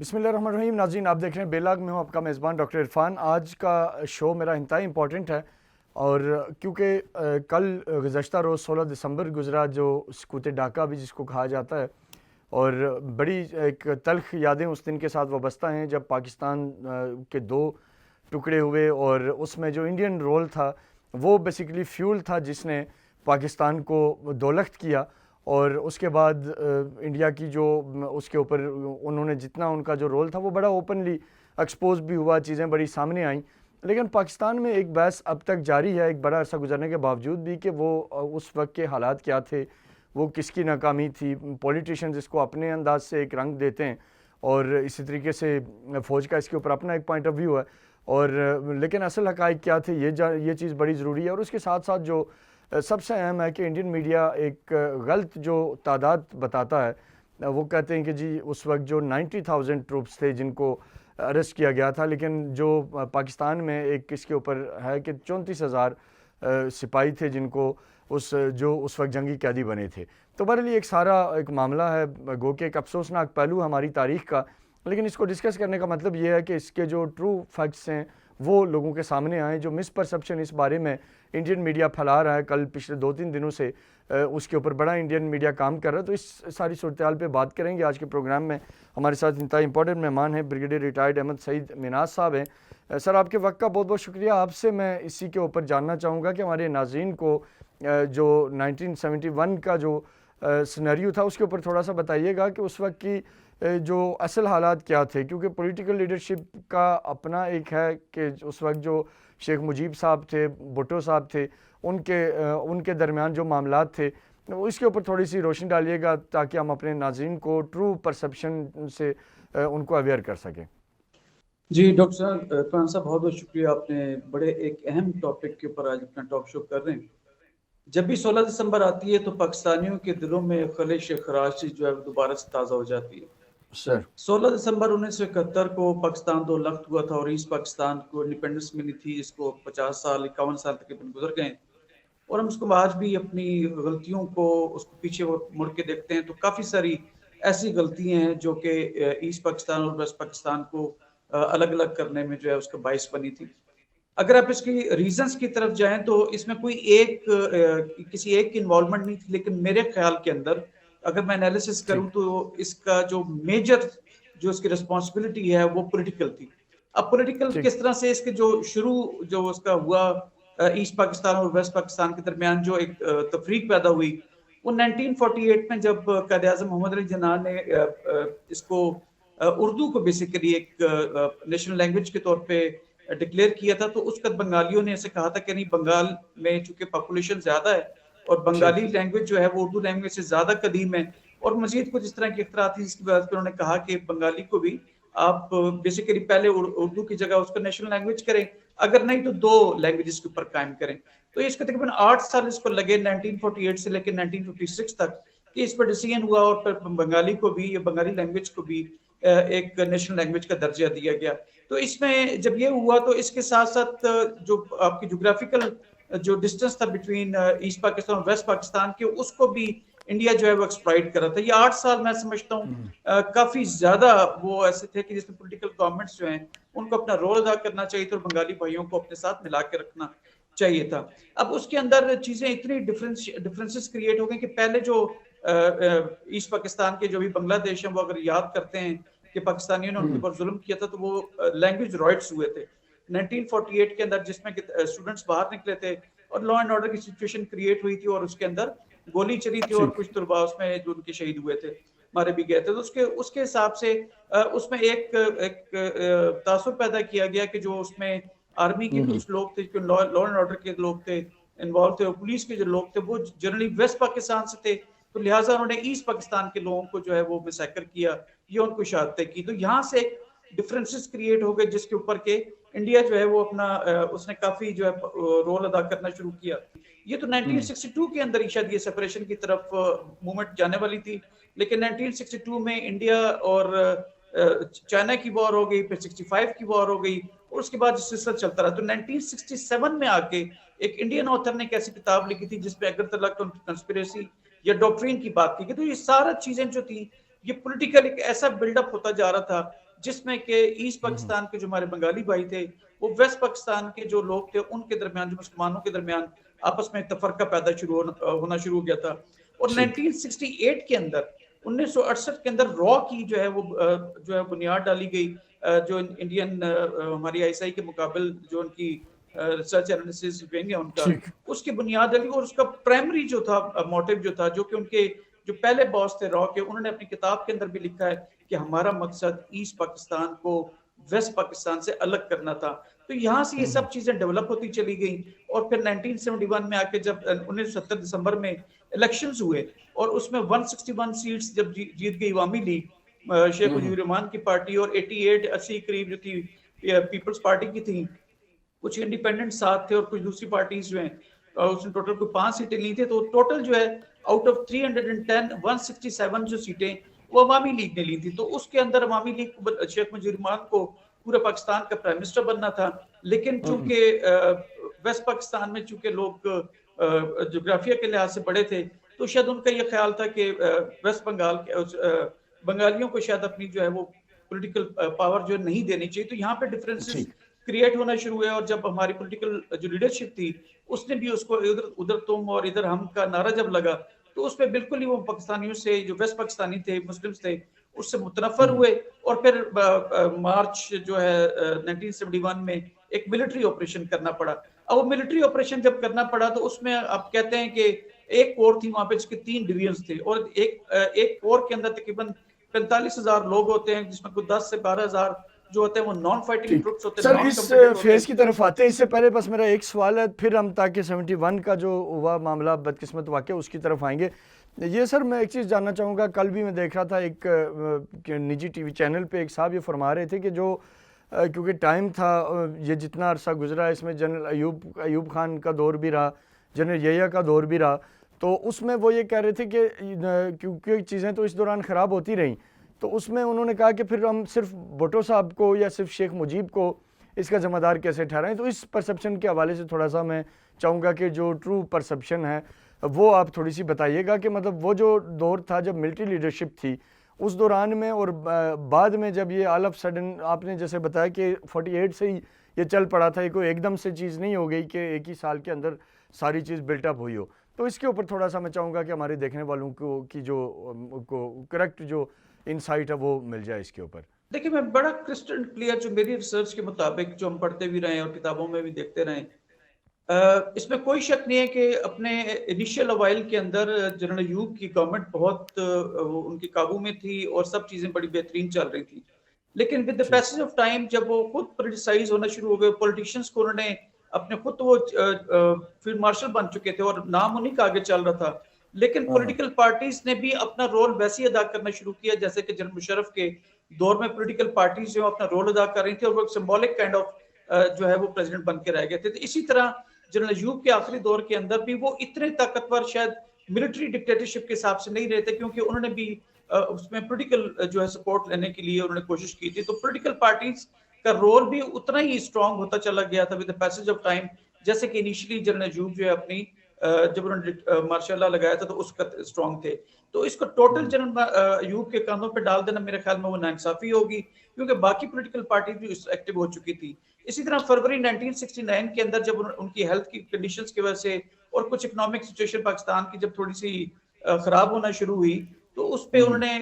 बिस्मिल्लाहिर्रहमानिर्रहीम। नाज़रीन, आप देख रहे हैं बेलाग में हूँ, आपका मेज़बान डॉक्टर इरफान। आज का शो मेरा इंतहाई इम्पॉर्टेंट है और क्योंकि कल गुज़श्ता रोज़ 16 दिसंबर गुज़रा, जो सकूत डाका भी जिसको कहा जाता है, और बड़ी एक तल्ख यादें उस दिन के साथ वाबस्ता हैं जब पाकिस्तान के दो टुकड़े हुए और उसमें जो इंडियन रोल था वो बेसिकली फ्यूल था जिसने पाकिस्तान को दोलख्त किया। और उसके बाद इंडिया की जो उसके ऊपर उन्होंने जितना उनका जो रोल था वो बड़ा ओपनली एक्सपोज भी हुआ, चीज़ें बड़ी सामने आईं। लेकिन पाकिस्तान में एक बहस अब तक जारी है, एक बड़ा अरसा गुजरने के बावजूद भी, कि वो उस वक्त के हालात क्या थे, वो किसकी नाकामी थी। पॉलिटिशियंस इसको अपने अंदाज से एक रंग देते हैं और इसी तरीके से फ़ौज का इसके ऊपर अपना एक पॉइंट ऑफ व्यू है, और लेकिन असल हक़ाइक़ क्या थे, ये चीज़ बड़ी ज़रूरी है। और उसके साथ साथ जो सबसे अहम है कि इंडियन मीडिया एक गलत जो तादाद बताता है, वो कहते हैं कि जी उस वक्त जो 90,000 ट्रूप्स थे जिनको अरेस्ट किया गया था, लेकिन जो पाकिस्तान में एक इसके ऊपर है कि 34,000 सिपाही थे जिनको उस वक्त जंगी कैदी बने थे। तो बहरहाल एक सारा एक मामला है, गो के एक अफसोसनाक पहलू हमारी तारीख़ का। लेकिन इसको डिस्कस करने का मतलब ये है कि इसके जो ट्रू फैक्ट्स हैं वो लोगों के सामने आए। जो मिसपरसेप्शन इस बारे में इंडियन मीडिया फैला रहा है, कल पिछले 2-3 दिनों से उसके ऊपर बड़ा इंडियन मीडिया काम कर रहा है। तो इस सारी सूरत हाल पर बात करेंगे आज के प्रोग्राम में। हमारे साथ इंतहाई इंपॉर्टेंट मेहमान हैं, ब्रिगेडियर रिटायर्ड अहमद सईद मिनाज साहब हैं। सर, आपके वक्त का बहुत बहुत शुक्रिया। आपसे मैं इसी के ऊपर जानना चाहूँगा कि हमारे नाज़रीन को जो 1971 का जो सिनेरियो था उसके ऊपर थोड़ा सा बताइएगा कि उस वक्त की जो असल हालात क्या थे, क्योंकि पॉलिटिकल लीडरशिप का अपना एक है कि उस वक्त जो शेख मुजीब साहब थे, भुट्टो साहब थे, उनके दरमियान जो मामलात थे, इसके ऊपर थोड़ी सी रोशनी डालिएगा ताकि हम अपने नाज़रीन को ट्रू परसेप्शन से उनको अवेयर कर सकें। जी डॉक्टर साहब, इरफान साहब, बहुत बहुत शुक्रिया। आपने बड़े एक अहम टॉपिक के ऊपर आज अपना टॉक शो कर रहे हैं। जब भी 16 दिसंबर आती है तो पाकिस्तानियों के दिलों में खलिश खराश जो है दोबारा से ताज़ा हो जाती है। सर, 16 दिसंबर 1971 को पाकिस्तान दो लख्त हुआ था और ईस्ट पाकिस्तान को इंडिपेंडेंस मिली थी। इसको 50 साल 51 साल तकरीबन गुजर गए और हम उसको आज भी अपनी गलतियों को उसको पीछे मुड़ के देखते हैं तो काफ़ी सारी ऐसी गलतियां हैं जो कि ईस्ट पाकिस्तान और वेस्ट पाकिस्तान को अलग अलग करने में जो है उसका बाइस बनी थी। अगर आप इसकी रीजंस की तरफ जाएं तो इसमें कोई किसी एक की इन्वॉल्वमेंट नहीं थी, लेकिन मेरे ख्याल के अंदर अगर मैं एनालिसिस करूं तो इसका जो मेजर जो इसकी रिस्पॉन्सिबिलिटी है वो पॉलिटिकल थी। अब पॉलिटिकल किस तरह से इसके जो शुरू जो उसका हुआ ईस्ट पाकिस्तान और वेस्ट पाकिस्तान के दरमियान जो एक तफरीक पैदा हुई वो 1948 में जब कायद आज़म मोहम्मद अली जिन्ना ने इसको उर्दू को बेसिकली एक नेशनल लैंग्वेज के तौर पे डिक्लेयर किया था। तो उस वक्त बंगालियों ने ऐसे कहा था कि नहीं, बंगाल में चूंकि पॉपुलेशन ज्यादा है और बंगाली लैंग्वेज जो है वो उर्दू लैंग्वेज से ज्यादा कदीम है और मजीद कुछ इस तरह की इख्तरात थी जिसकी वजह से उन्होंने कहा कि बंगाली को भी आप बेसिकली पहले उर्दू की जगह उसको नेशनल लैंग्वेज करें, अगर नहीं तो दो लैंग्वेजेस के ऊपर कायम करें। तो इसको तकरीबन 8 साल इसको लगे 1948 से लेकर 1956 तक कि इस पर डिसीजन हुआ और फिर बंगाली को भी या बंगाली लैंग्वेज को भी एक नेशनल लैंग्वेज का दर्जा दिया गया। तो इसमें जब ये हुआ तो इसके साथ साथ जो आपकी ज्योग्राफिकल जो डिस्टेंस था बिटवीन ईस्ट पाकिस्तान और वेस्ट पाकिस्तान के, उसको भी इंडिया जो है वो एक्सप्लॉइट कर रहा था। ये 8 साल मैं समझता हूँ काफी ज्यादा वो ऐसे थे कि जिसमें पॉलिटिकल गवर्नमेंट्स जो हैं उनको अपना रोल अदा करना चाहिए था और बंगाली भाइयों को अपने साथ मिला के रखना चाहिए था। अब उसके अंदर चीजें इतनी डिफरेंसेस क्रिएट हो गई कि पहले जो ईस्ट पाकिस्तान के जो भी बांग्लादेश है वो अगर याद करते हैं कि पाकिस्तानियों ने उनके ऊपर जुल्म किया था तो वो लैंग्वेज रॉइट्स हुए थे 1948 के अंदर, जिसमें स्टूडेंट्स बाहर निकले थे और लॉ एंड ऑर्डर की सिचुएशन क्रिएट हुई थी और उसके अंदर गोली चली थी और कुछ तुलबा उसमें जो उनके शहीद हुए थे, मारे भी गए थे। तो उसके हिसाब से उसमें एक तासुर पैदा किया गया कि जो उसमें आर्मी के कुछ लोग थे, लॉ एंड ऑर्डर के लोग थे इन्वॉल्व थे और पुलिस के जो लोग थे वो जनरली वेस्ट पाकिस्तान से थे, तो लिहाजा उन्होंने ईस्ट पाकिस्तान के लोगों को जो है वो मैसेकर किया या उनको शहादतें की। तो यहाँ से एक डिफरेंसेस क्रिएट हो गए जिसके ऊपर के इंडिया जो है वो अपना उसने काफी जो है रोल अदा करना शुरू किया। ये तो 1962 के अंदर शायद ये सेपरेशन की तरफ मूवमेंट जाने वाली थी, लेकिन 1962 में इंडिया और चाइना की वॉर हो गई, फिर 65 की वॉर हो गई और उसके बाद सिलसिला चलता रहा। तो 1967 में आके एक इंडियन ऑथर ने एक ऐसी किताब लिखी थी जिसमें अगरतला कंस्पिरेसी या डॉक्ट्रिन की बात की। तो ये सारा चीजें जो थी ये पॉलिटिकल एक ऐसा बिल्डअप होता जा रहा था जिसमें कि ईस्ट पाकिस्तान के जो हमारे बंगाली भाई थे वो वेस्ट पाकिस्तान के जो लोग थे उनके दरमियान, जो मुसलमानों के दरमियान आपस में तफरका पैदा होना शुरू हो गया था। और ठीक 1968 के अंदर, 1968 के अंदर रॉ की जो है वो जो है बुनियाद डाली गई, जो इंडियन हमारी आईएसआई के मुकाबले जो उनकी रिसर्च एनालिसिस विंग है उनका, ठीक उसकी बुनियाद डाली। और उसका प्राइमरी जो था मोटिव जो था, जो कि उनके जो पहले बॉस थे रॉ के, उन्होंने अपनी किताब के अंदर भी लिखा है कि हमारा मकसद ईस्ट पाकिस्तान को वेस्ट पाकिस्तान से अलग करना था। तो यहाँ से ये सब चीजें डेवलप होती चली गई। और फिर 1971 में आके जब 1970 दिसंबर में इलेक्शंस हुए और उसमें 161 सीट्स जब जीत गई अवामी लीग शेख मुजीबुर रहमान की पार्टी, और 88-80 करीब जो थी पीपल्स पार्टी की थी, कुछ इंडिपेंडेंट साथ थे और कुछ दूसरी पार्टीज जो हैं उसने टोटल कोई 5 सीटें ली थी। तो टोटल जो है आउट ऑफ 310 167 जो सीटें वो अवामी लीग ने ली थी। तो उसके अंदर अवामी लीग को शेख मुजीबुर रहमान को पूरे पाकिस्तान का प्राइम मिनिस्टर बनना था। लेकिन चूंकि वेस्ट पाकिस्तान में चूंकि लोग जोग्राफिया के लिहाज से बड़े थे, तो शायद उनका ये ख्याल था कि वेस्ट बंगाल के बंगालियों को शायद अपनी जो है वो पॉलिटिकल पावर जो नहीं देनी चाहिए। तो यहाँ पे डिफरेंसेस ठीक क्रिएट होना शुरू हुए। और जब हमारी पॉलिटिकल जो लीडरशिप थी उसने भी उसको इधर उधर तुम और इधर हम का नारा जब लगा, तो उस पर बिल्कुल ही वो पाकिस्तानियों से, जो वेस्ट पाकिस्तानी थे, मुस्लिम्स थे, उससे मुतनफर हुए। और फिर मार्च जो है 1971 में एक मिलिट्री ऑपरेशन करना पड़ा। अब वो मिलिट्री ऑपरेशन जब करना पड़ा तो उसमें आप कहते हैं कि एक कोर थी वहां पे जिसके 3 डिवीजन थे, और एक कोर के अंदर तकरीबन 45,000 लोग होते हैं, जिसमें कुछ 10 से 12,000 जो होते हैं वो नॉन फाइटिंग ठीक ट्रुप्स होते हैं, सर, नॉन इस कॉम्बैटिंग होते फेज हैं। की तरफ आते हैं। इससे पहले बस मेरा एक सवाल है, फिर हम ताकि 71 का जो हुआ मामला बदकिस्मत वाक़या उसकी तरफ आएंगे। ये सर मैं एक चीज़ जानना चाहूँगा, कल भी मैं देख रहा था एक निजी टीवी चैनल पे एक साहब ये फरमा रहे थे कि जो क्योंकि टाइम था, ये जितना अरसा गुजरा है इसमें जनरल अयूब खान का दौर भी रहा, जनरल यहिया का दौर भी रहा, तो उसमें वो ये कह रहे थे कि क्योंकि चीज़ें तो इस दौरान ख़राब होती रहीं, तो उसमें उन्होंने कहा कि फिर हम सिर्फ भुट्टो साहब को या सिर्फ शेख मुजीब को इसका ज़िम्मेदार कैसे ठहराएं। तो इस परसेप्शन के हवाले से थोड़ा सा मैं चाहूँगा कि जो ट्रू परसेप्शन है वो आप थोड़ी सी बताइएगा कि मतलब वो जो दौर था जब मिलिट्री लीडरशिप थी उस दौरान में, और बाद में जब ये ऑल ऑफ सडन आपने जैसे बताया कि 48 से ही ये चल पड़ा था, ये कोई एकदम से चीज़ नहीं हो गई कि एक ही साल के अंदर सारी चीज़ बिल्टअप हुई हो। तो इसके ऊपर थोड़ा सा मैं चाहूँगा कि हमारे देखने वालों को की जो को करेक्ट जो इनसाइट है वो मिल जाए इसके ऊपर। देखिए, मैं बड़ा क्रिस्टल क्लियर, जो मेरी रिसर्च के मुताबिक जो हम पढ़ते भी रहे और किताबों में भी देखते रहे, इसमें कोई शक नहीं है कि अपने इनिशियल अवाइल के अंदर जनरल अयूब की गवर्नमेंट बहुत उनके काबू में थी और सब चीजें बड़ी बेहतरीन चल रही थी। लेकिन विद द ठीक पैसेज ऑफ टाइम जब वो खुद पोलिटिसाइज होना शुरू हो गए, पॉलिटिशियंस को उन्होंने अपने खुद, तो वो फील्ड मार्शल बन चुके थे और नाम उन्हीं का आगे चल रहा था, लेकिन हाँ हाँ पॉलिटिकल पार्टीज ने भी अपना रोल वैसे ही अदा करना शुरू किया जैसे कि जनरल मुशर्रफ के दौर में पॉलिटिकल पार्टीज जो अपना रोल अदा कर रही थी, और वो सिंबॉलिक काइंड ऑफ जो है वो प्रेसिडेंट बन के रह गए थे। तो इसी तरह जनरल अयूब के आखिरी दौर के अंदर भी वो इतने ताकतवर शायद मिलिट्री डिक्टेटरशिप के हिसाब से नहीं रहते, क्योंकि उन्होंने भी उसमें पॉलिटिकल जो है सपोर्ट लेने के लिए उन्होंने कोशिश की थी। तो पॉलिटिकल पार्टीज का रोल भी उतना ही स्ट्रांग होता चला गया था with the passage of time. जैसे कि इनिशियली जनरल अयूब जो है अपनी जब उन्होंने मार्शल लॉ लगाया था तो उसका स्ट्रांग थे। तो इसको टोटल जनरल अयूब के कानों पे डाल देना मेरे ख्याल में वो नाइंसाफी होगी, क्योंकि बाकी पॉलिटिकल पार्टी भी एक्टिव हो चुकी थी। इसी तरह फरवरी 1969 के अंदर जब उनकी हेल्थ की कंडीशंस की वजह से और कुछ इकोनॉमिक सिचुएशन पाकिस्तान की जब थोड़ी सी खराब होना शुरू हुई, तो उस पे उन्होंने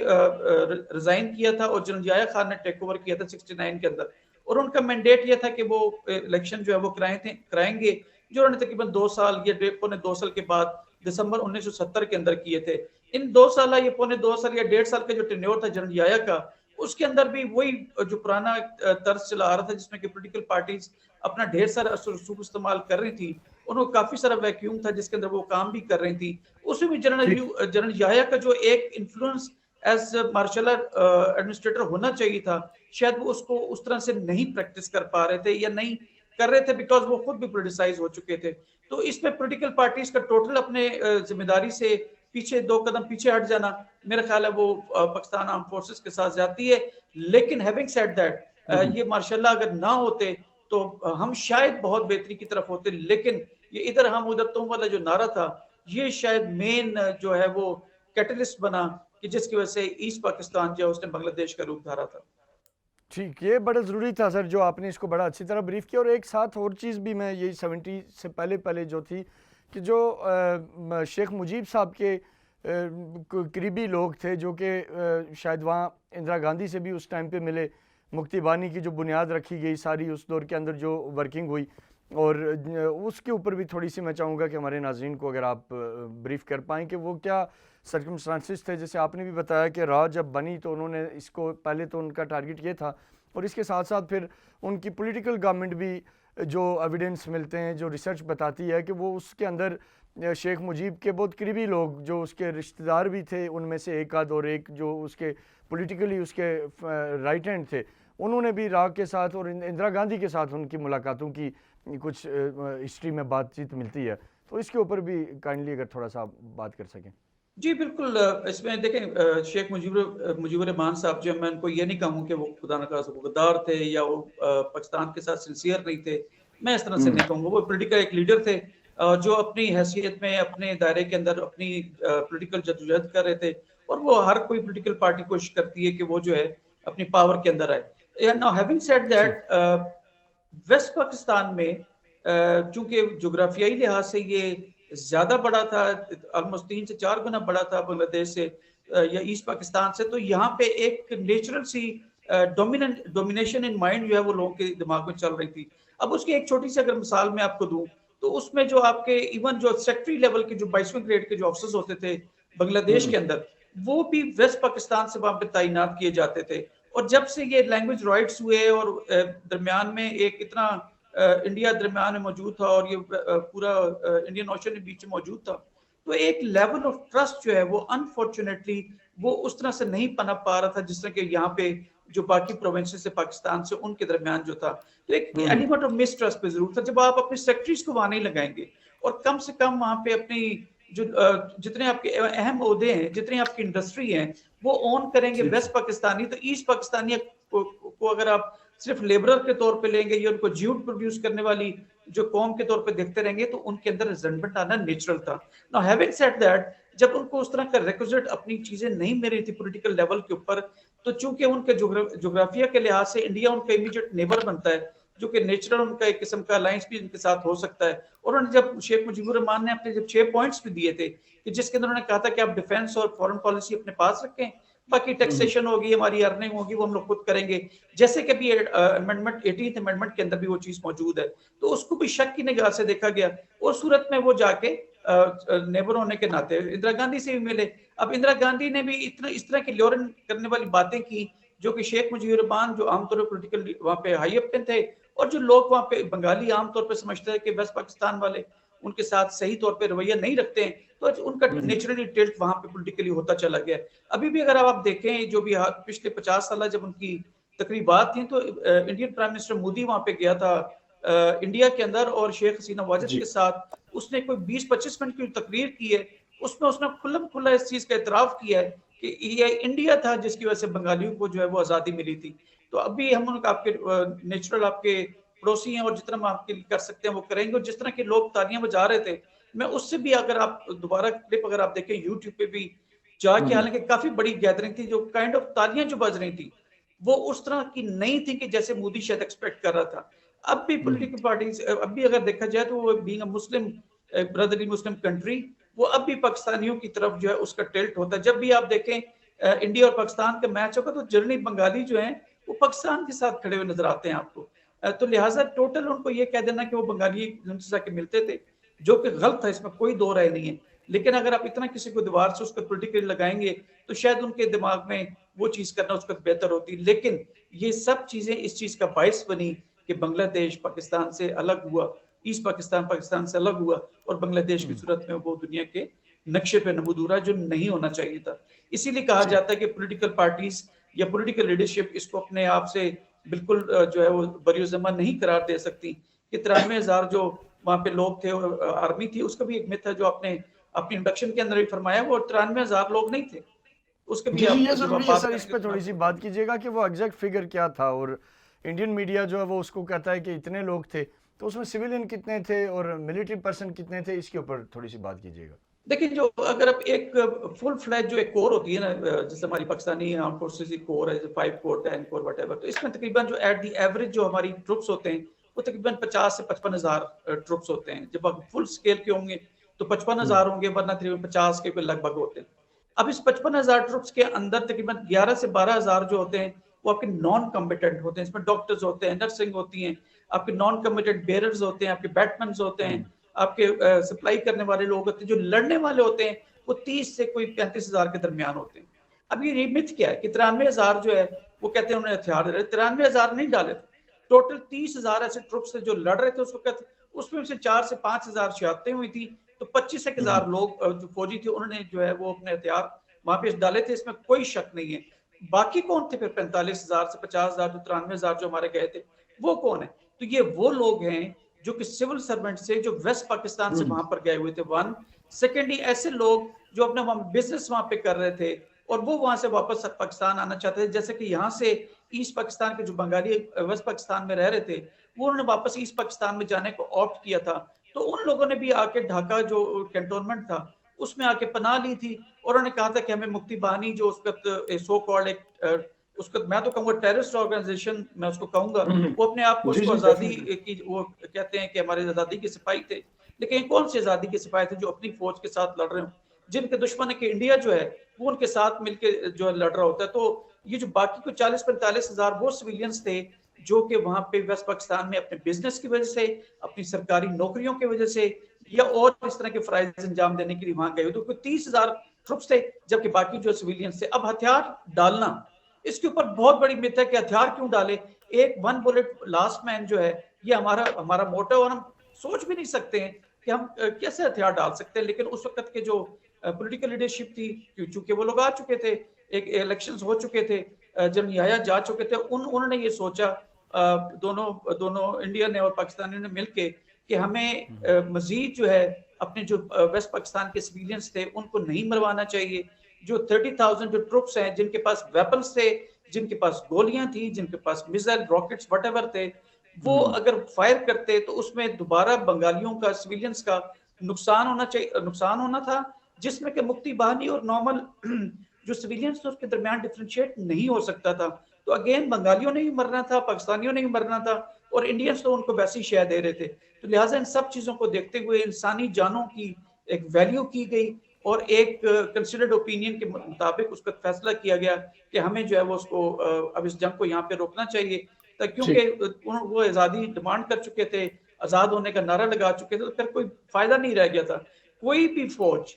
रिजाइन किया था और जनरल याया खान ने टेक ओवर किया था 69 के अंदर। और उनका मैंडेट ये था कि वो इलेक्शन जो है वो कराएंगे, जो उन्होंने तकरीबन 2 साल या पौने 2 साल के बाद दिसंबर 1970 के अंदर किए थे। इन 2 साल या पौने 2 साल या 1.5 साल का जो टेन्योर था जनरल याया का, उसके अंदर भी वही जो पुराना तर्ज चला आ रहा था, जिसमें कि पॉलिटिकल पार्टीज अपना ढेर सारा रसूख इस्तेमाल कर रही थी, उनको काफी सारा वैक्यूम था जिसके अंदर वो काम भी कर रही थी। उसमें भी ठीक जनरल याया का जो एक इन्फ्लुएंस एज मार्शल एडमिनिस्ट्रेटर होना चाहिए था, शायद वो उसको उस तरह से नहीं प्रैक्टिस कर पा रहे थे या नहीं कर रहे थे, बिकॉज वो खुद भी पोलिटिसाइज हो चुके थे। तो इसमें पॉलिटिकल पार्टीज का टोटल अपने जिम्मेदारी से पीछे 2 कदम पीछे हट जाना, मेरा ख्याल है वो पाकिस्तान आर्म फोर्सेस के साथ जाती है। लेकिन हैविंग सेड दैट, ये मार्शल अगर ना होते तो हम शायद बहुत बेहतरी की तरफ होते, लेकिन ये इधर हम उधर तुम वाला जो नारा था, ये शायद मेन जो है वो कैटलिस्ट बना कि जिसकी वजह से ईस्ट पाकिस्तान जो है उसने बांग्लादेश का रूप धारा था। ठीक, ये बड़ा ज़रूरी था सर जो आपने इसको बड़ा अच्छी तरह ब्रीफ़ किया। और एक साथ और चीज़ भी मैं यही 70 से पहले जो थी कि जो शेख मुजीब साहब के करीबी लोग थे जो कि शायद वहाँ इंदिरा गांधी से भी उस टाइम पे मिले, मुक्ति बानी की जो बुनियाद रखी गई सारी उस दौर के अंदर जो वर्किंग हुई, और उसके ऊपर भी थोड़ी सी मैं चाहूँगा कि हमारे नाज़रीन को अगर आप ब्रीफ़ कर पाएँ कि वो क्या सर्कमस्टांसिस थे। जैसे आपने भी बताया कि राह जब बनी तो उन्होंने इसको पहले तो उनका टारगेट ये था, और इसके साथ साथ फिर उनकी पॉलिटिकल गवर्नमेंट भी जो एविडेंस मिलते हैं, जो रिसर्च बताती है कि वो उसके अंदर शेख मुजीब के बहुत करीबी लोग जो उसके रिश्तेदार भी थे उनमें से एक आध, और एक जो उसके पॉलिटिकली उसके राइट हैंड थे, उन्होंने भी राग के साथ और इंदिरा गांधी के साथ उनकी मुलाकातों की कुछ हिस्ट्री में बातचीत मिलती है। तो इसके ऊपर भी काइंडली अगर थोड़ा सा आप बात कर सकें। जी बिल्कुल, इसमें देखें शेख मुजीबुर रहमान साहब जो, मैं उनको ये नहीं कहूँ कि वो खुदा न खास्ता वो गद्दार थे या वो पाकिस्तान के साथ सिंसियर नहीं थे, मैं इस तरह से नहीं कहूँगा। वो पॉलिटिकल एक लीडर थे जो अपनी हैसियत में अपने दायरे के अंदर अपनी पॉलिटिकल जद्दोजहद कर रहे थे, और वो हर कोई पॉलिटिकल पार्टी कोशिश करती है कि वो जो है अपनी पावर के अंदर आए। नाउ हैविंग सेड जी दैट, वेस्ट पाकिस्तान में चूंकि जोग्राफियाई लिहाज से ये ज्यादा बड़ा था, ऑलमोस्ट 3 से 4 गुना बड़ा था बांग्लादेश से या ईस्ट पाकिस्तान से, तो यहाँ पे एक natural sea domination in mind जो है वो लोगों के दिमाग में चल रही थी। अब उसकी एक छोटी सी अगर मिसाल मैं आपको दूं, तो उसमें जो आपके इवन जो सेक्रेटरी लेवल के जो 22वें ग्रेड के जो ऑफिसर्स होते थे बांग्लादेश के अंदर, वो भी वेस्ट पाकिस्तान से वहां पे तैनात किए जाते थे। और जब से ये लैंग्वेज राइट्स हुए और दरमियान में एक इतना इंडिया दरमियान में मौजूद था और ये पूरा इंडियन ओशन के बीच में मौजूद था, तो एक लेवल ऑफ ट्रस्ट जो है वो अनफॉर्चुनेटली वो उस तरह से नहीं पनप पा रहा था जिस तरह के यहाँ पे जो बाकी प्रोविंसेस से पाकिस्तान से उनके दरमियान जो था। तो एक एलिमेंट ऑफ मिसट्रस्ट पे जरूर था। जब आप अपने सेक्रेटरीज को वहां नहीं लगाएंगे और कम से कम वहां पे अपनी जो जितने आपके अहम ओहदे हैं, जितनी आपकी इंडस्ट्री है, वो ऑन करेंगे जी वेस्ट पाकिस्तानी, तो ईस्ट पाकिस्तानी को अगर आप सिर्फ लेबरर के तौर पे लेंगे या उनको ज्यूट प्रोड्यूस करने वाली जो कौम के तौर पे देखते रहेंगे, तो उनके अंदर रिजेंटमेंट आना नेचुरल था। नाउ हैविंग सेड दैट, जब उनको उस तरह का रिक्विजिट अपनी चीजें नहीं मिल रही थी पॉलिटिकल लेवल के ऊपर, तो चूंकि उनके जोग्राफिया के लिहाज से इंडिया उनका इमीडिएट नेबर बनता है, जो कि नेचुरल उनका एक किस्म का अलायंस भी उनके साथ हो सकता है। और उन्होंने जब शेख मुजीबुर रहमान ने अपने जब 6 पॉइंट्स भी दिए थे कि जिसके अंदर उन्होंने कहा था कि आप डिफेंस और फॉरेन पॉलिसी अपने पास रखें, बाकी टैक्सेशन होगी, हमारी अर्निंग होगी, वो हम लोग खुद करेंगे, जैसे कि भी अमेंडमेंट 18th अमेंडमेंट के अंदर भी वो चीज मौजूद है। तो उसको भी शक की निगाह से देखा गया, और सूरत में वो जाके नेबर होने के नाते इंदिरा गांधी से भी मिले। अब इंदिरा गांधी ने भी इतना इस तरह की ल्योरन करने वाली बातें की जो कि शेख मुजीबुर रहमान जो आमतौर पर पॉलिटिकल वहां पे हाई अप पे थे, और जो लोग वहां पे बंगाली आमतौर पर समझते हैं कि वेस्ट पाकिस्तान वाले उनके साथ सही तौर पे रवैया नहीं रखते हैं, तो उनका नेचुरली टिल्ट वहां पे पॉलिटिकली होता चला गया। अभी भी अगर आप देखें जो भी पिछले 50 साल जब उनकी तकरीबात थी, तो इंडियन प्राइम मिनिस्टर मोदी वहां पे गया था इंडिया के अंदर, और शेख हसीना वाजिद जी के साथ उसने कोई 20-25 मिनट की तकरीर की है, उसमें उसने खुल्लम खुल्ला इस चीज का एतराफ किया है कि ये इंडिया था जिसकी वजह से बंगालियों को जो है वो आजादी मिली थी। तो अभी हम उनका आपके नेचुरल आपके पड़ोसी हैं, और जितना हम आपके लिए कर सकते हैं वो करेंगे। और जिस तरह के लोग तालियां बजा रहे थे, मैं उससे भी अगर आप दोबारा क्लिप अगर आप देखें यूट्यूब पे भी जाके, हालांकि काफी बड़ी गैदरिंग थी, जो काइंड ऑफ तालियां जो बज रही थी वो उस तरह की नहीं थी कि जैसे मोदी शायद एक्सपेक्ट कर रहा था। अब भी पॉलिटिकल पार्टीज, अब भी अगर देखा जाए तो वो being a Muslim brotherly Muslim country, वो अब भी पाकिस्तानियों की तरफ जो है उसका टिल्ट होता है। जब भी आप देखें इंडिया और पाकिस्तान का मैच होगा, तो जनरली बंगाली जो है वो पाकिस्तान के साथ खड़े हुए नजर आते हैं आपको। तो लिहाजा टोटल उनको ये कह देना कि वो बंगाली उनसे जाके मिलते थे, जो कि गलत था, इसमें कोई दो राय नहीं है। लेकिन अगर आप इतना किसी को दीवार से उसको पॉलिटिकली लगाएंगे, तो शायद उनके दिमाग में वो चीज करना उसको बेहतर होती। लेकिन ये सब चीजें इस चीज का बायस बनी कि बांग्लादेश पाकिस्तान से अलग हुआ, ईस्ट पाकिस्तान पाकिस्तान से अलग हुआ, और बांग्लादेश की सूरत में वो दुनिया के नक्शे पे नमूद जो नहीं होना चाहिए था। इसीलिए कहा जी जाता है कि पॉलिटिकल पार्टीज या पॉलिटिकल लीडरशिप इसको अपने आप से बिल्कुल जो है वो बरियोजमा नहीं करार दे सकती कि 93,000 जो वहां पे लोग थे, आर्मी थी, उसका भी एक मिथ है जो आपने अपनी इंडक्शन के अंदर भी फरमाया, वो 93,000 लोग नहीं थे। उसके भी जी जी, आप ये जब आप ज़रूरी है बात सर, इस करेंगे पे तो मैं थोड़ी सी आपको बात बताऊंगा। कीजिएगा कि वो एग्जैक्ट फिगर क्या था। और इंडियन मीडिया जो है वो उसको कहता है कि इतने लोग थे, तो उसमें सिविलियन कितने थे और मिलिट्री पर्सन कितने थे, इसके ऊपर थोड़ी सी बात कीजिएगा। देखिए, जो अगर आप एक फुल फ्लैज जो एक कोर होती है ना, जैसे हमारी पाकिस्तानी आर्म फोर्सेस की कोर है, 5 कोर 10 कोर वटेवर, तो इसमें तकरीबन जो एट दी एवरेज जो हमारी ट्रुप्स होते हैं वो तकरीबन 50 से 55,000 ट्रुप्स होते हैं। जब आप फुल स्केल के होंगे तो 55,000 होंगे, वरना तकरीबन 50 के लगभग होते हैं। अब इस 55,000 ट्रुप्स के अंदर तकरीबन 11 से 12,000 जो होते हैं वो आपके नॉन कम्बिटेंट होते हैं। इसमें डॉक्टर्स होते हैं, नर्सिंग होती हैं, आपके नॉन कम्बिटेंट बेरर्स होते हैं, आपके बैटमैन होते हैं, आपके सप्लाई करने वाले लोग होते हैं। जो लड़ने वाले होते हैं वो 30 से कोई 35,000 के दरमियान होते हैं। अब ये मिथ क्या है कि 93,000 जो है वो कहते हैं उन्होंने हथियार डाले। 93,000 नहीं डाले थे, टोटल 30,000 ऐसे ट्रुप्स थे जो लड़ रहे थे उस वक्त। उसमें से 4 से 5,000 शहादतें हुई थी, तो 25,000 लोग जो फौजी थे उन्होंने जो है वो अपने हथियार वहां पे डाले थे, इसमें कोई शक नहीं है। बाकी कौन थे फिर 45,000 से 50,000 जो 93,000 जो हमारे गए थे, वो कौन है? तो ये वो लोग हैं जो कि सिविल सर्वेंट से जो वेस्ट पाकिस्तान से वहां पर गए हुए थे। वन सेकेंडली ऐसे लोग जो अपना बिजनेस वहां पे कर रहे थे और वो वहां से वापस पाकिस्तान आना चाहते थे। जैसे कि यहाँ से ईस्ट पाकिस्तान के जो बंगाली वेस्ट पाकिस्तान में रह रहे थे वो उन्होंने वापस ईस्ट पाकिस्तान में जाने को ऑप्ट किया था। तो उन लोगों ने भी आके ढाका जो कैंटोनमेंट था उसमें आके पनाह ली थी और उन्होंने कहा था कि हमें मुक्ति बानी जो उस वक्त सो कॉल्ड एक उसको मैं तो कहूंगा टेररिस्ट ऑर्गेनाइजेशन, मैं उसको कहूंगा, वो अपने आप को जी उसको जी आजादी डेफिनेटली। की वो कहते हैं कि हमारे आजादी के सिपाही थे। लेकिन कौन से आजादी के सिपाही थे जो अपनी फौज के साथ लड़ रहे हो? जिनके दुश्मन है कि इंडिया जो है वो उनके साथ मिलकर जो है लड़ रहा होता है। तो ये जो बाकी को 40-45,000 वो सिविलियंस थे जो कि वहां पे वेस्ट पाकिस्तान में अपने बिजनेस की वजह से, अपनी सरकारी नौकरियों की वजह से या और इस तरह के फराइज अंजाम देने के लिए वहां गए। तो कोई 30,000 ट्रुप्स थे, जबकि बाकी जो सिविलियंस थे। अब हथियार डालना, इसके ऊपर बहुत बड़ी मिथ है कि हथियार क्यों डाले, एक वन बुलेट लास्ट मैन जो है ये हमारा हमारा मोटो, और हम सोच भी नहीं सकते हैं कि हम कैसे हथियार डाल सकते हैं। लेकिन उस वक्त के जो पॉलिटिकल लीडरशिप थी, चूंकि वो लोग आ चुके थे, एक इलेक्शंस हो चुके थे, जब न्याया जा चुके थे, उन्होंने ये सोचा दोनों दोनों इंडिया ने और पाकिस्तानियों ने मिलके कि हमें मजीद जो है अपने जो वेस्ट पाकिस्तान के सिविलियंस थे उनको नहीं मरवाना चाहिए। जो 30,000 जो ट्रुप्स हैं जिनके पास वेपन्स थे, जिनके पास गोलियां थी, जिनके पास मिसाइल रॉकेट्स वटेवर थे, वो अगर फायर करते तो उसमें दोबारा बंगालियों का सिविलियंस का नुकसान होना चाहिए, नुकसान होना था, जिसमें कि मुक्ति बाहिनी और नॉर्मल जो सिविलियंस थे उसके दरमियान डिफरेंशिएट नहीं हो सकता था। तो अगेन बंगालियों ने भी मरना था, पाकिस्तानियों ने भी मरना था, और इंडियंस तो उनको वैसी शय दे रहे थे। तो लिहाजा इन सब चीजों को देखते हुए इंसानी जानों की एक वैल्यू की गई और एक कंसिडर्ड ओपिनियन के मुताबिक उसका फैसला किया गया कि हमें जो है वो उसको अब इस जंग को यहाँ पे रोकना चाहिए, क्योंकि वो आज़ादी डिमांड कर चुके थे, आज़ाद होने का नारा लगा चुके थे, तो फिर कोई फायदा नहीं रह गया था। कोई भी फौज,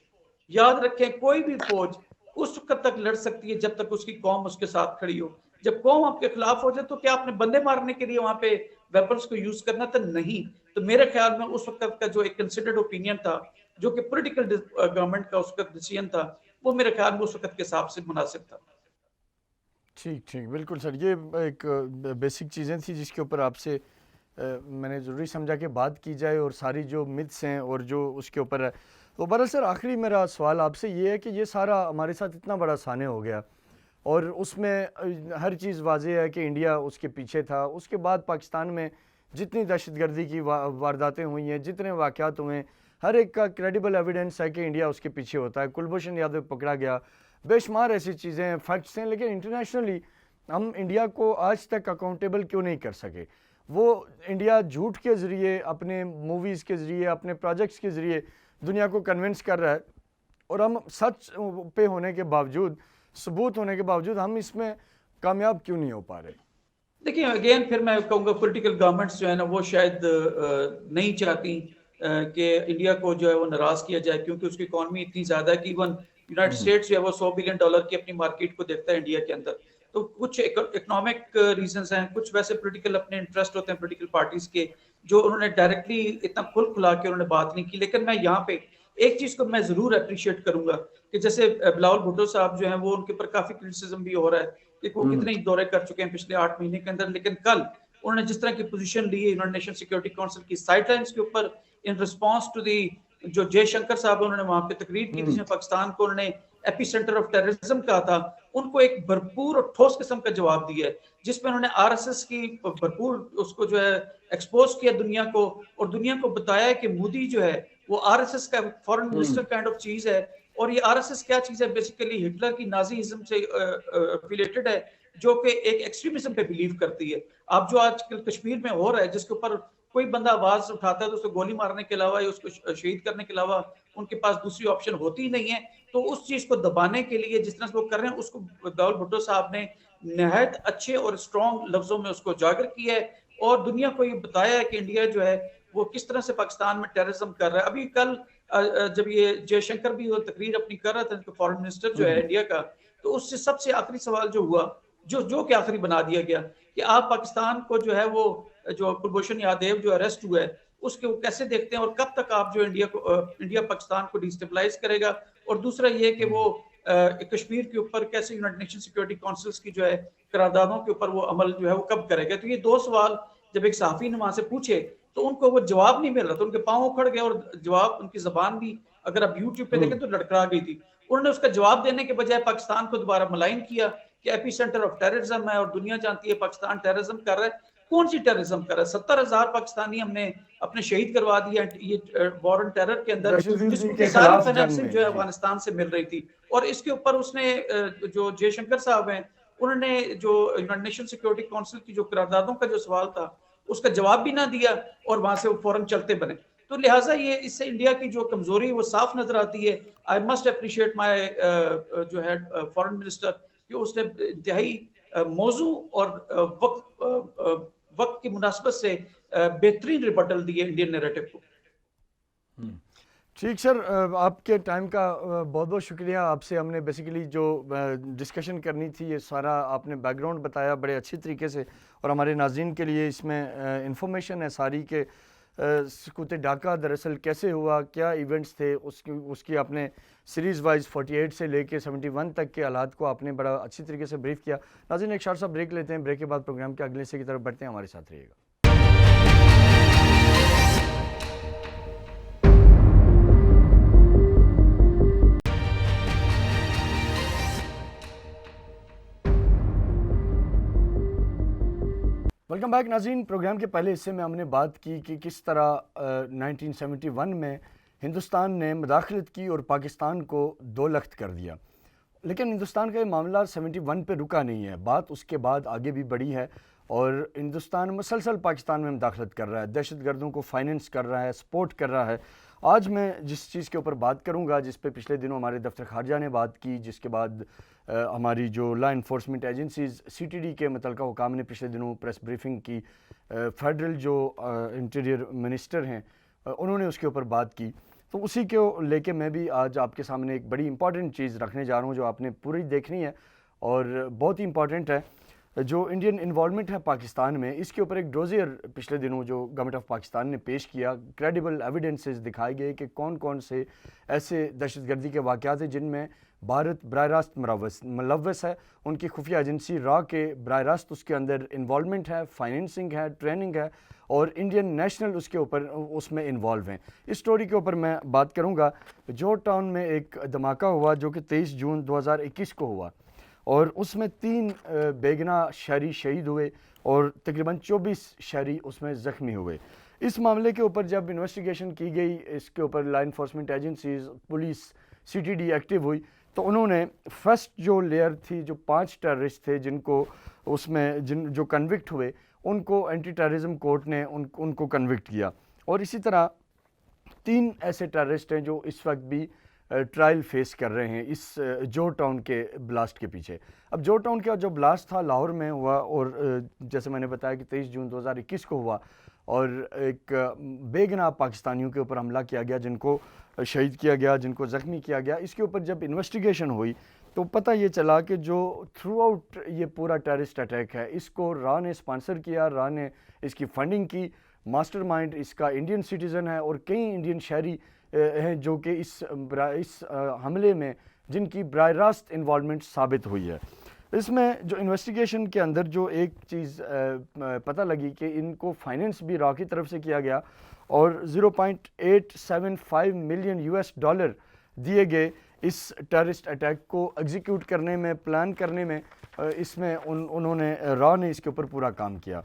याद रखें, कोई भी फौज उस वक्त तक लड़ सकती है जब तक उसकी कौम उसके साथ खड़ी हो। जब कौम आपके खिलाफ हो जाए तो क्या आपने बंदे मारने के लिए वहां पे वेपन्स को यूज करना था? नहीं। तो मेरे ख्याल में उस वक्त का जो एक कंसिडर्ड ओपिनियन था, जो कि पॉलिटिकल गवर्नमेंट का उस वक्त डिसीजन था, वो मेरे ख्याल में उस वक्त के हिसाब से मुनासिब था। ठीक ठीक बिल्कुल सर, ये एक बेसिक चीज़ें थी जिसके ऊपर आपसे मैंने ज़रूरी समझा कि बात की जाए, और सारी जो मिथ्स हैं और जो उसके ऊपर है। तो बहरहाल सर, आखिरी मेरा सवाल आपसे ये है कि ये सारा हमारे साथ इतना बड़ा साने हो गया और उसमें हर चीज़ वाज़ेह है कि इंडिया उसके पीछे था। उसके बाद पाकिस्तान में जितनी दहशतगर्दी की वारदातें हुई हैं, जितने वाक़यात हुए हैं, हर एक का क्रेडिबल एविडेंस है कि इंडिया उसके पीछे होता है। कुलभूषण यादव पकड़ा गया, बेशुमार ऐसी चीज़ें हैं, फैक्ट्स हैं, लेकिन इंटरनेशनली हम इंडिया को आज तक अकाउंटेबल क्यों नहीं कर सके? वो इंडिया झूठ के ज़रिए, अपने मूवीज़ के ज़रिए, अपने प्रोजेक्ट्स के ज़रिए दुनिया को कन्विंस कर रहा है, और हम सच पे होने के बावजूद, सबूत होने के बावजूद हम इसमें कामयाब क्यों नहीं हो पा रहे? देखिए, अगेन फिर मैं कहूँगा पॉलिटिकल गवर्नमेंट्स जो है ना वो शायद नहीं चाहती कि इंडिया को जो है वो नाराज किया जाए, क्योंकि उसकी इकॉनमी इतनी ज्यादा है कि इवन यूनाइटेड स्टेट्स जो है वो $100 बिलियन की अपनी मार्केट को देखता है इंडिया के अंदर। तो कुछ इकोनॉमिक रीजंस हैं, कुछ वैसे पॉलिटिकल अपने इंटरेस्ट होते हैं पॉलिटिकल पार्टीज के, जो उन्होंने डायरेक्टली इतना खुल खुला के उन्होंने बात नहीं की। लेकिन मैं यहाँ पे एक चीज को मैं जरूर अप्रिशिएट करूंगा कि जैसे बिलावल भुट्टो साहब जो हैं वो उनके ऊपर काफी क्रिटिसिज्म भी हो रहा है कि वो कितने दौरे कर चुके हैं पिछले 8 महीने के अंदर। लेकिन कल उन्होंने जिस तरह की पोजीशन ली है यूनाइटेड नेशन सिक्योरिटी काउंसिल की साइडलाइंस के ऊपर इन रिस्पांस टू दी, जो जयशंकर साहब उन्होंने वहां पे तकरीर की थी जिसमें पाकिस्तान को उन्होंने एपी सेंटर ऑफ टेररिज्म कहा था, उनको एक भरपूर और ठोस किस्म का जवाब दिया है, जिसमें उन्होंने आरएसएस की भरपूर उसको जो है एक्सपोज किया दुनिया को, और दुनिया को बताया कि मोदी जो है वो आरएसएस का फॉरेन मिनिस्टर काइंड ऑफ चीज है। और ये आरएसएस क्या चीज है, बेसिकली हिटलर की नाजीइज्म से रिलेटेड है, जो कि एक एक्सट्रीमिज्म पे बिलीव करती है। अब जो आजकल कश्मीर में हो रहा है, जिसके ऊपर कोई बंदा आवाज उठाता है तो उसको गोली मारने के अलावा या उसको शहीद करने के अलावा उनके पास दूसरी ऑप्शन होती ही नहीं है। तो उस चीज को दबाने के लिए जिस तरह से वो कर रहे हैं, उसको दाऊद भुट्टो साहब ने निहायत अच्छे और स्ट्रॉन्ग लफ्जों में उसको उजागर किया है और दुनिया को ये बताया है कि इंडिया जो है वो किस तरह से पाकिस्तान में टेररिज्म कर रहा है। अभी कल जब ये जयशंकर भी वो तकरीर अपनी कर रहा था, फॉरेन मिनिस्टर जो है इंडिया का, तो उससे सबसे आखिरी सवाल जो हुआ, जो कि आखिरी बना दिया गया, कि आप पाकिस्तान को जो है वो जो कुलभूषण यादव जो अरेस्ट हुआ है उसके वो कैसे देखते हैं और कब तक आप जो इंडिया पाकिस्तान को डिस्टेबलाइज करेगा। और दूसरा ये कि वो कश्मीर के ऊपर कैसे यूनाइटेड नेशन सिक्योरिटी काउंसिल्स की जो है करारदादों के ऊपर वो अमल जो है वो कब करेगा। तो ये दो सवाल जब एक सहाफी ने वहां से पूछे तो उनको वो जवाब नहीं मिल रहा था, उनके पांव उखड़ गए और जवाब, उनकी जबान भी अगर आप यूट्यूब पे देखें तो लड़खड़ा गई थी। उन्होंने उसका जवाब देने के बजाय पाकिस्तान को दोबारा मलाइन किया कि एपी सेंटर ऑफ टेररिज्म है और दुनिया जानती है पाकिस्तान टेररिज्म कर रहा है। कौन सी टेररिज्म कर रहा है? 70,000 पाकिस्तानी हमने अपने शहीद करवा दिया ये वॉर ऑन टेरर के अंदर, जिसकी सारी फाइनेंसिंग जो है अफगानिस्तान से मिल रही थी। और इसके ऊपर उसने जो जयशंकर साहब हैं, उन्होंने जो यूनाइटेड नेशन सिक्योरिटी काउंसिल की जो करारदादों का जो सवाल था उसका जवाब भी ना दिया और वहां से वो फौरन चलते बने। तो लिहाजा ये इससे इंडिया की जो कमजोरी वो साफ नजर आती है। आई मस्ट अप्रिशिएट माय जो है फॉरेन मिनिस्टर कि उसने इंतहाई मौजू और वक्त की मुनासबत से बेहतरीन रिबटल दिए इंडियन नैरेटिव को। ठीक सर, आपके टाइम का बहुत बहुत शुक्रिया। आपसे हमने बेसिकली जो डिस्कशन करनी थी ये सारा आपने बैकग्राउंड बताया बड़े अच्छी तरीके से, और हमारे नाज़रीन के लिए इसमें इंफॉर्मेशन है सारी के सकूत डाका दरअसल कैसे हुआ, क्या इवेंट्स थे, उसकी आपने सीरीज़ वाइज 48 से लेके 71 तक के हालात को आपने बड़ा अच्छी तरीके से ब्रीफ किया। नाज़रीन एक शॉर्ट सा ब्रेक लेते हैं, ब्रेक के बाद प्रोग्राम के अगले हिस्से की तरफ बढ़ते हैं, हमारे साथ रहिएगा। वेलकम बैक नाज़रीन। प्रोग्राम के पहले हिस्से में हमने बात की कि किस तरह 1971 में हिंदुस्तान ने मुदाखलत की और पाकिस्तान को दो लख्त कर दिया। लेकिन हिंदुस्तान का ये मामला 71 पे रुका नहीं है, बात उसके बाद आगे भी बढ़ी है और हिंदुस्तान मुसलसल पाकिस्तान में मुदाखलत कर रहा है, दहशतगर्दों को फाइनेंस कर रहा है, सपोर्ट कर रहा है। आज मैं जिस चीज़ के ऊपर बात करूंगा, जिस पे पिछले दिनों हमारे दफ्तर खारजा ने बात की, जिसके बाद हमारी जो लॉ इन्फोर्समेंट एजेंसीज़ CTD के मुतलका हुकाम ने पिछले दिनों प्रेस ब्रीफिंग की, फेडरल जो इंटीरियर मिनिस्टर हैं उन्होंने उसके ऊपर बात की, तो उसी को लेके मैं भी आज आपके सामने एक बड़ी इंपॉर्टेंट चीज़ रखने जा रहा हूँ जो आपने पूरी देखनी है और बहुत ही इंपॉर्टेंट है। जो इंडियन इन्वॉल्वमेंट है पाकिस्तान में, इसके ऊपर एक डोजियर पिछले दिनों जो गवर्नमेंट ऑफ पाकिस्तान ने पेश किया, क्रेडिबल एविडेंसेस दिखाए गए कि कौन कौन से ऐसे दहशतगर्दी के वाक़यात हैं जिनमें भारत बराह रास्त मुलव्वस है, उनकी खुफिया एजेंसी रॉ के बराह रास्त उसके अंदर इन्वॉल्वमेंट है, फाइनेंसिंग है, ट्रेनिंग है और इंडियन नेशनल उसके ऊपर उसमें इन्वॉल्व हैं। इस स्टोरी के ऊपर मैं बात करूँगा। जॉर्ज टाउन में एक धमाका हुआ जो कि 23 जून 2021 को हुआ और उसमें 3 बेगना शहरी शहीद हुए और तकरीबन 24 शहरी उसमें ज़ख्मी हुए। इस मामले के ऊपर जब इन्वेस्टिगेशन की गई, इसके ऊपर law enforcement agencies, police, CTD active हुई, तो उन्होंने फर्स्ट जो लेयर थी, जो 5 टेररिस्ट थे जिनको उसमें जो कन्विक्ट हुए, उनको एंटी टेररिज्म कोर्ट ने उनको कन्विक्ट किया। और इसी तरह 3 ऐसे टेररिस्ट हैं जो इस वक्त भी ट्रायल फेस कर रहे हैं इस जॉर्ज टाउन के ब्लास्ट के पीछे। अब जॉर्ज टाउन का जो ब्लास्ट था लाहौर में हुआ और जैसे मैंने बताया कि 23 जून 2021 को हुआ और एक बेगना पाकिस्तानियों के ऊपर हमला किया गया, जिनको शहीद किया गया, जिनको ज़ख्मी किया गया। इसके ऊपर जब इन्वेस्टिगेशन हुई तो पता ये चला कि जो थ्रू आउट ये पूरा टेररिस्ट अटैक है, इसको रॉ ने स्पॉन्सर किया, रॉ ने इसकी फंडिंग की, मास्टरमाइंड इसका इंडियन सिटीज़न है और कई इंडियन शहरी हैं जो कि इस हमले में जिनकी बराह रास्त इन्वॉल्वमेंट साबित हुई है। इसमें जो इन्वेस्टिगेशन के अंदर जो एक चीज़ पता लगी कि इनको फाइनेंस भी रॉ की तरफ से किया गया और 0.875 मिलियन US$ दिए गए इस टेररिस्ट अटैक को एग्जीक्यूट करने में, प्लान करने में। इसमें उन्होंने रॉ ने इसके ऊपर पूरा काम किया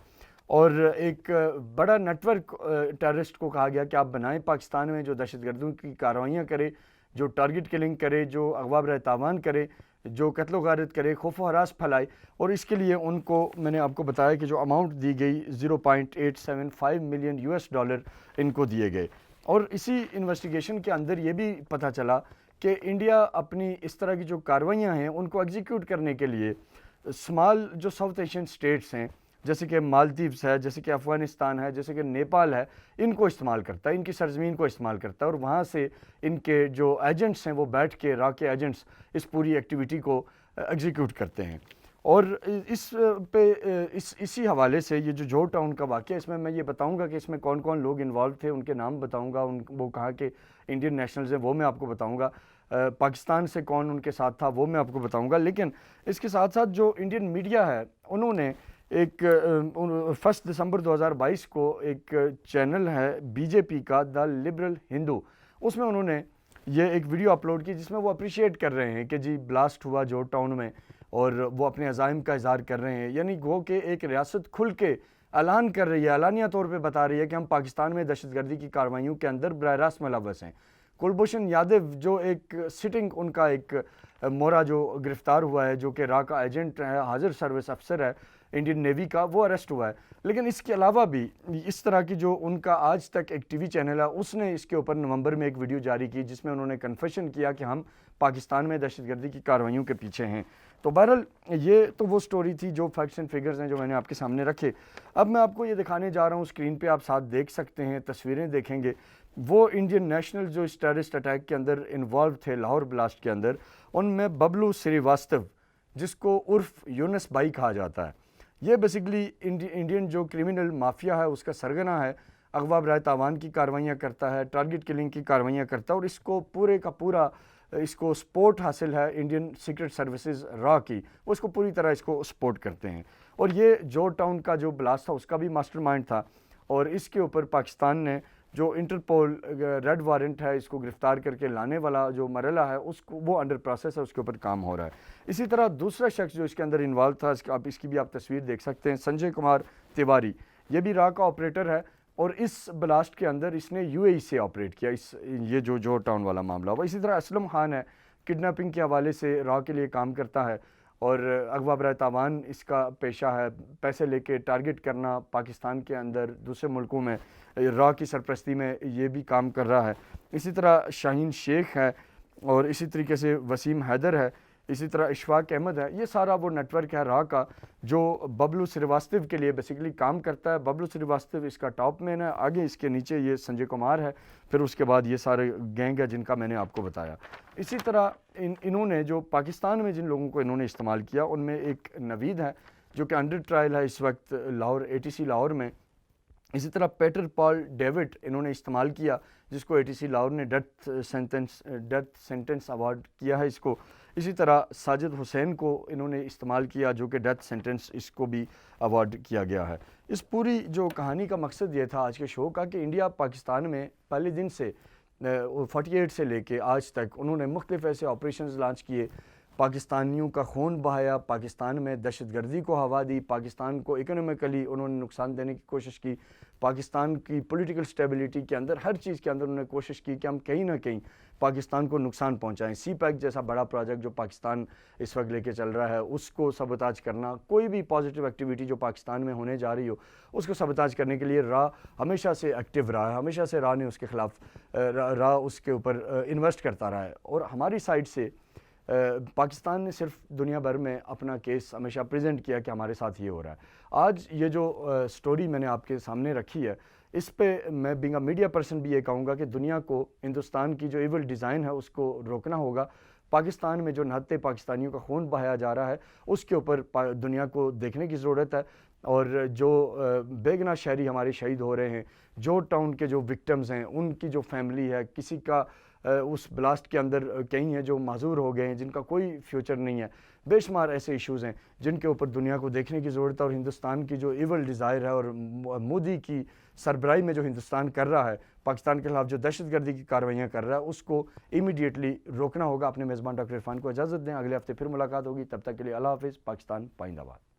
और एक बड़ा नेटवर्क टेररिस्ट को कहा गया कि आप बनाएं पाकिस्तान में, जो दहशतगर्दों की कार्रवाइयाँ करे, जो टारगेट किलिंग करे, जो अगवा बर तावान करे, जो कत्ल गारत करे, खौफ व हरास फैलाए। और इसके लिए उनको मैंने आपको बताया कि जो अमाउंट दी गई 0.875 मिलियन US डॉलर इनको दिए गए। और इसी इन्वेस्टिगेशन के अंदर ये भी पता चला कि इंडिया अपनी इस तरह की जो कार्रवाइयाँ हैं उनको एग्जीक्यूट करने के लिए स्मॉल जो साउथ एशियन स्टेट्स हैं, जैसे कि मालदीव्स है, जैसे कि अफ़गानिस्तान है, जैसे कि नेपाल है, इनको इस्तेमाल करता है, इनकी सरजमीन को इस्तेमाल करता है। और वहाँ से इनके जो एजेंट्स हैं वो बैठ के रा के एजेंट्स इस पूरी एक्टिविटी को एग्जीक्यूट करते हैं। और इसी हवाले से ये जो जोर टाउन का वाक़या, इसमें मैं ये बताऊंगा कि इसमें कौन कौन लोग इन्वॉल्व थे, उनके नाम बताऊंगा, वो कहाँ के इंडियन नेशनल्स हैं वो मैं आपको बताऊंगा, पाकिस्तान से कौन उनके साथ था वो मैं आपको बताऊंगा। लेकिन इसके साथ साथ जो इंडियन मीडिया है उन्होंने एक 1 दिसंबर 2022 को एक चैनल है बीजेपी का, द लिबरल हिंदू, उसमें उन्होंने ये एक वीडियो अपलोड की जिसमें वो अप्रिशिएट कर रहे हैं कि जी ब्लास्ट हुआ जोर टाउन में और वो अपने अज़ाइम का इज़हार कर रहे हैं। यानी गो के एक रियासत खुल के ऐलान कर रही है, ऐलानिया तौर पे बता रही है कि हम पाकिस्तान में दहशतगर्दी की कार्रवाइयों के अंदर बराह रास्त मुलव्वस हैं। कुलभूषण यादव जो एक सिटिंग उनका एक मोरा जो गिरफ्तार हुआ है, जो कि रा का एजेंट है, हाजिर सर्विस अफसर है इंडियन नेवी का, वो अरेस्ट हुआ है। लेकिन इसके अलावा भी इस तरह की जो उनका आज तक एक टीवी चैनल है उसने इसके ऊपर नवंबर में एक वीडियो जारी की जिसमें उन्होंने कन्फेशन किया कि हम पाकिस्तान में दहशतगर्दी की कार्रवाइयों के पीछे हैं। तो बहरहाल ये तो वो स्टोरी थी, जो फैक्ट्स एंड फिगर्स हैं जो मैंने आपके सामने रखे। अब मैं आपको ये दिखाने जा रहा हूँ, स्क्रीन पे आप साथ देख सकते हैं, तस्वीरें देखेंगे। वो इंडियन नेशनल जो इस टेररिस्ट अटैक के अंदर इन्वॉल्व थे लाहौर ब्लास्ट के अंदर, उनमें बबलू श्रीवास्तव, जिसको उर्फ यूनस भाई कहा जाता है, ये बेसिकली इंडियन जो क्रिमिनल माफिया है उसका सरगना है, अगवा बराए तावान की कार्रवाइयाँ करता है, टारगेट किलिंग की कार्रवाइयाँ करता है। और इसको पूरे का पूरा इसको सपोर्ट हासिल है इंडियन सीक्रेट सर्विसेज रा की, वो इसको पूरी तरह इसको सपोर्ट करते हैं। और ये जोर टाउन का जो ब्लास्ट था उसका भी मास्टरमाइंड था। और इसके ऊपर पाकिस्तान ने जो इंटरपोल रेड वारंट है, इसको गिरफ्तार करके लाने वाला जो मरला है उसको, वो अंडर प्रोसेस है, उसके ऊपर काम हो रहा है। इसी तरह दूसरा शख्स जो इसके अंदर इन्वॉल्व था, इसकी भी आप तस्वीर देख सकते हैं, संजय कुमार तिवारी, ये भी रा का ऑपरेटर है। और इस ब्लास्ट के अंदर इसने UAE से ऑपरेट किया, ये जो जोर टाउन वाला मामला हुआ। इसी तरह असलम खान है, किडनैपिंग के हवाले से रा के लिए काम करता है और अगवा बराए तावान इसका पेशा है, पैसे लेके टारगेट करना पाकिस्तान के अंदर दूसरे मुल्कों में, रा की सरपरस्ती में ये भी काम कर रहा है। इसी तरह शाहीन शेख है और इसी तरीके से वसीम हैदर है, इसी तरह इशफाक अहमद है। ये सारा वो नेटवर्क है रा का जो बबलू श्रीवास्तव के लिए बेसिकली काम करता है। बबलू श्रीवास्तव इसका टॉप मैन है, आगे इसके नीचे ये संजय कुमार है, फिर उसके बाद ये सारे गैंग है जिनका मैंने आपको बताया। इसी तरह इन्होंने जो पाकिस्तान में जिन लोगों को इन्होंने इस्तेमाल किया उनमें एक नवीद है जो कि अंडर ट्रायल है इस वक्त लाहौर ATC लाहौर में। इसी तरह पीटर पॉल डेविड इन्होंने इस्तेमाल किया, जिसको ATC लाहौर ने डेथ सेंटेंस अवार्ड किया है इसको। इसी तरह साजिद हुसैन को इन्होंने इस्तेमाल किया जो कि डेथ सेंटेंस इसको भी अवार्ड किया गया है। इस पूरी जो कहानी का मकसद ये था आज के शो का कि इंडिया पाकिस्तान में पहले दिन से 48 से लेके आज तक उन्होंने मुख्तलिफ ऐसे ऑपरेशंस लॉन्च किए, पाकिस्तानियों का खून बहाया, पाकिस्तान में दहशतगर्दी को हवा दी, पाकिस्तान को इकोनॉमिकली उन्होंने नुकसान देने की कोशिश की, पाकिस्तान की पॉलिटिकल स्टेबिलिटी के अंदर हर चीज़ के अंदर उन्होंने कोशिश की कि हम कहीं ना कहीं पाकिस्तान को नुकसान पहुंचाएं। CPEC जैसा बड़ा प्रोजेक्ट जो पाकिस्तान इस वक्त लेके चल रहा है उसको सबताज करना, कोई भी पॉजिटिव एक्टिविटी जो पाकिस्तान में होने जा रही हो उसको सबताज करने के लिए रा हमेशा से एक्टिव रहा है, हमेशा से रा ने उसके खिलाफ रा उसके ऊपर इन्वेस्ट करता रहा है। और हमारी साइड से पाकिस्तान ने सिर्फ दुनिया भर में अपना केस हमेशा प्रेजेंट किया कि हमारे साथ ये हो रहा है। आज ये जो स्टोरी मैंने आपके सामने रखी है, इस पे मैं बीइंग अ मीडिया पर्सन भी ये कहूँगा कि दुनिया को हिंदुस्तान की जो इविल डिज़ाइन है उसको रोकना होगा। पाकिस्तान में जो नहत्ते पाकिस्तानियों का खून बहाया जा रहा है उसके ऊपर दुनिया को देखने की ज़रूरत है। और जो बेगुनाह शहरी हमारे शहीद हो रहे हैं, जोर टाउन के जो विक्टिम्स हैं, उनकी जो फैमिली है, किसी का उस ब्लास्ट के अंदर कई हैं जो माजूर हो गए हैं, जिनका कोई फ्यूचर नहीं है, बेशुमार ऐसे इश्यूज़ हैं जिनके ऊपर दुनिया को देखने की ज़रूरत है। और हिंदुस्तान की जो इवल डिज़ायर है और मोदी की सरबराही में जो हिंदुस्तान कर रहा है, पाकिस्तान के खिलाफ जो दहशतगर्दी की कार्रवाइयाँ कर रहा है, उसको इमीडिएटली रोकना होगा। अपने मेज़बान डॉक्टर इरफान को इजाज़त दें, अगले हफ्ते फिर मुलाकात होगी, तब तक के लिए अल्लाह हाफ़िज़। पाकिस्तान पाइंदाबाद।